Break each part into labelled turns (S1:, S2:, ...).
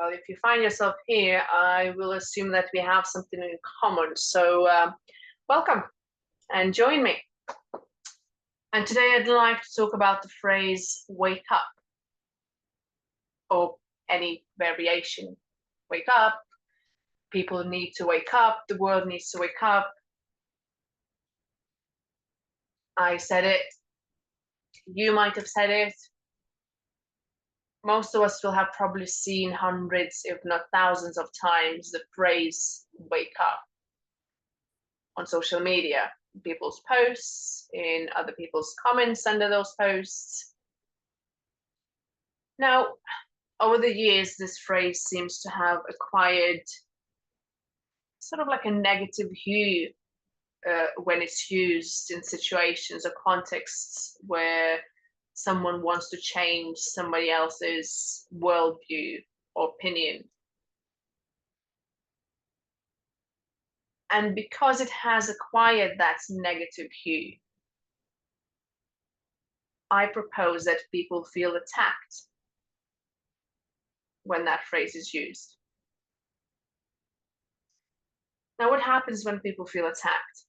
S1: Well, if you find yourself here, I will assume that we have something in common. So welcome and join me. And today I'd like to talk about the phrase wake up, or any variation. Wake up, people need to wake up, the world needs to wake up. I said it, you might have said it. Most of us will have probably seen hundreds, if not thousands of times the phrase wake up on social media, in people's posts, in other people's comments under those posts. Now, over the years, this phrase seems to have acquired sort of like a negative hue when it's used in situations or contexts where someone wants to change somebody else's worldview or opinion. And because it has acquired that negative hue, I propose that people feel attacked when that phrase is used. Now, what happens when people feel attacked?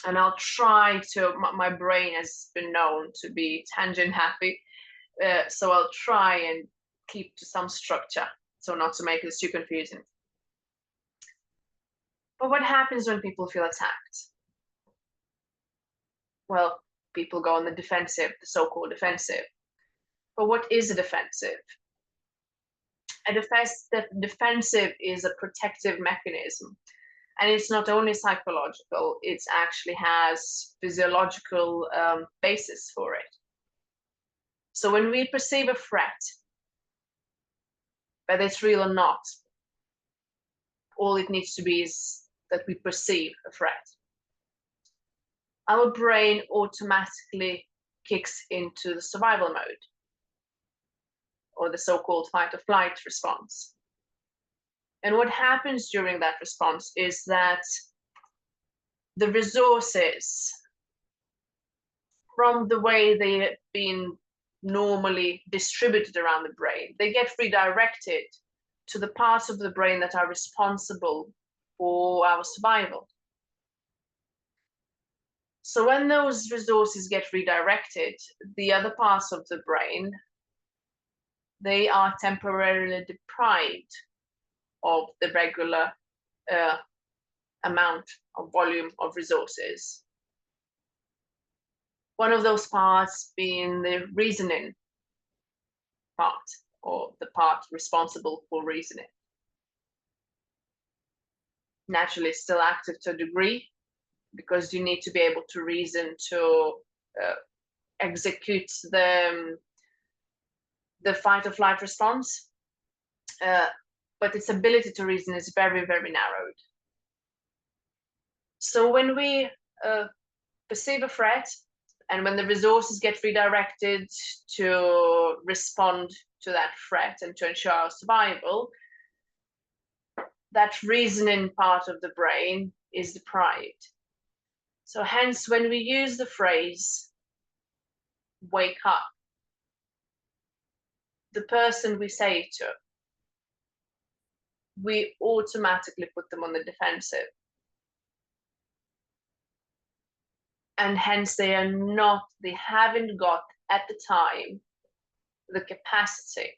S1: And I'll try to, my brain has been known to be tangent happy, so I'll try and keep to some structure, so not to make this too confusing. But what happens when people feel attacked? Well, people go on the defensive, the so-called defensive. But what is a defensive? A defensive is a protective mechanism. And it's not only psychological, it actually has physiological basis for it. So when we perceive a threat, whether it's real or not, all it needs to be is that we perceive a threat. Our brain automatically kicks into the survival mode, or the so-called fight or flight response. And what happens during that response is that the resources, from the way they've been normally distributed around the brain, they get redirected to the parts of the brain that are responsible for our survival. So when those resources get redirected, the other parts of the brain, they are temporarily deprived of the regular amount of volume of resources. One of those parts being the reasoning part, or the part responsible for reasoning. Naturally, it's still active to a degree, because you need to be able to reason to execute the fight or flight response. But its ability to reason is very, very narrowed. So when we perceive a threat, and when the resources get redirected to respond to that threat and to ensure our survival, that reasoning part of the brain is deprived. So hence, when we use the phrase wake up, the person we say it to, we automatically put them on the defensive. And hence they haven't got at the time the capacity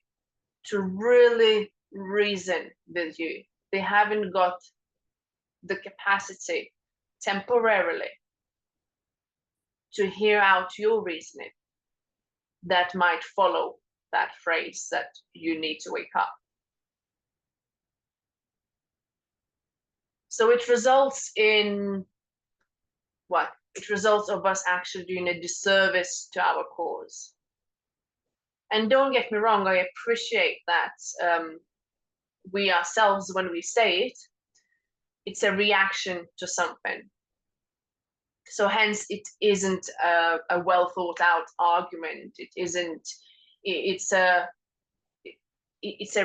S1: to really reason with you. They haven't got the capacity temporarily to hear out your reasoning that might follow that phrase that you need to wake up. So it results in what? It results of us actually doing a disservice to our cause. And don't get me wrong, I appreciate that we ourselves, when we say it, it's a reaction to something. So hence it isn't a well thought out argument. It's a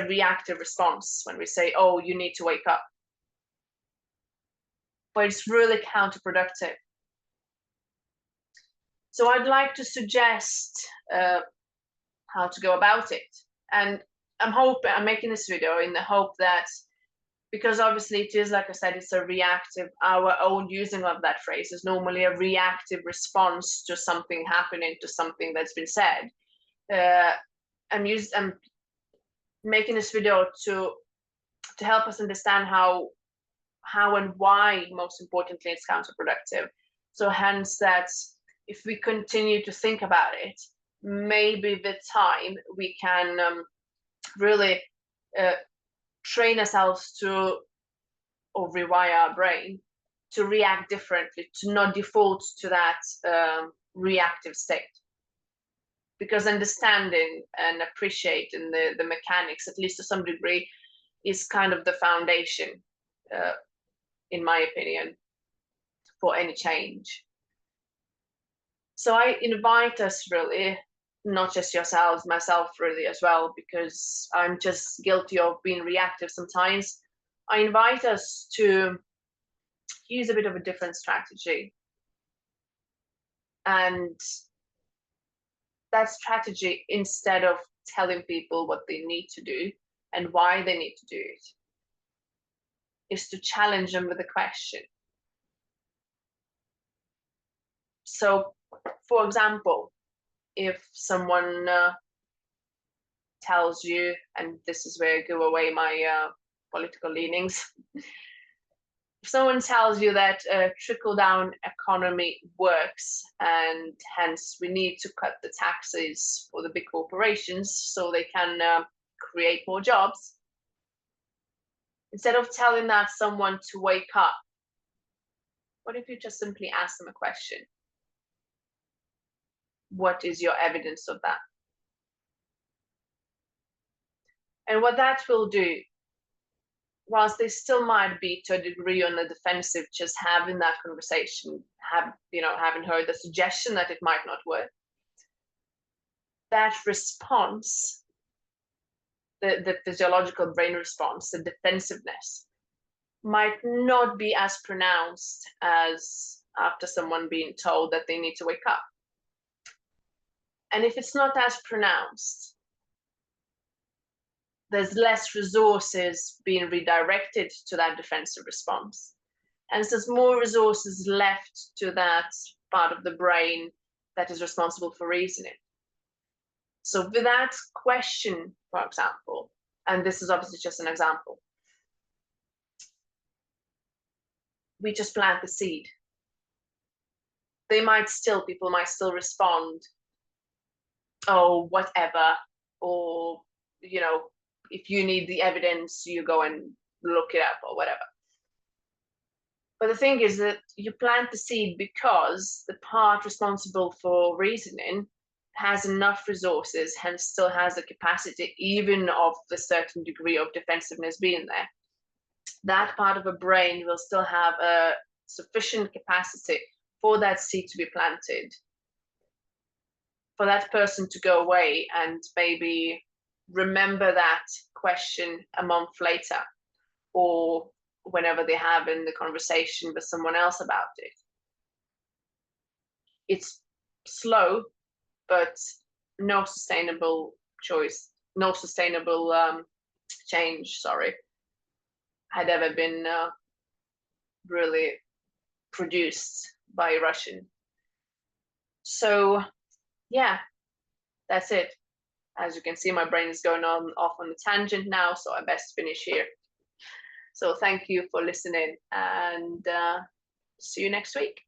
S1: reactive response when we say, oh, you need to wake up. But it's really counterproductive. So I'd like to suggest how to go about it. And I'm making this video in the hope that, because obviously it is, like I said, it's a reactive, our own using of that phrase is normally a reactive response to something happening, to something that's been said. I'm making this video to help us understand how and why, most importantly, it's counterproductive. So hence that if we continue to think about it, maybe with time we can really train ourselves to, or rewire our brain to react differently, to not default to that reactive state. Because understanding and appreciating the mechanics, at least to some degree, is kind of the foundation, in my opinion, for any change. So I invite us really, not just yourselves, myself really as well, because I'm just guilty of being reactive sometimes. I invite us to use a bit of a different strategy. And that strategy, instead of telling people what they need to do and why they need to do it, is to challenge them with a question. So, for example, if someone tells you, and this is where I give away my political leanings, if someone tells you that a trickle-down economy works and hence we need to cut the taxes for the big corporations so they can create more jobs, instead of telling that someone to wake up, what if you just simply ask them a question? What is your evidence of that? And what that will do, whilst they still might be to a degree on the defensive, just having that conversation, having heard the suggestion that it might not work, that response, the physiological brain response, the defensiveness, might not be as pronounced as after someone being told that they need to wake up. And if it's not as pronounced, there's less resources being redirected to that defensive response. And so there's more resources left to that part of the brain that is responsible for reasoning. So with that question, for example, and this is obviously just an example, we just plant the seed. People might still respond, oh, whatever, or, if you need the evidence, you go and look it up or whatever. But the thing is that you plant the seed because the part responsible for reasoning has enough resources, hence still has the capacity, even of the certain degree of defensiveness being there. That part of a brain will still have a sufficient capacity for that seed to be planted, for that person to go away and maybe remember that question a month later, or whenever they have in the conversation with someone else about it. It's slow, but no sustainable change, had ever been really produced by Russian. So yeah, that's it. As you can see, my brain is going off on a tangent now, so I best finish here. So thank you for listening, and see you next week.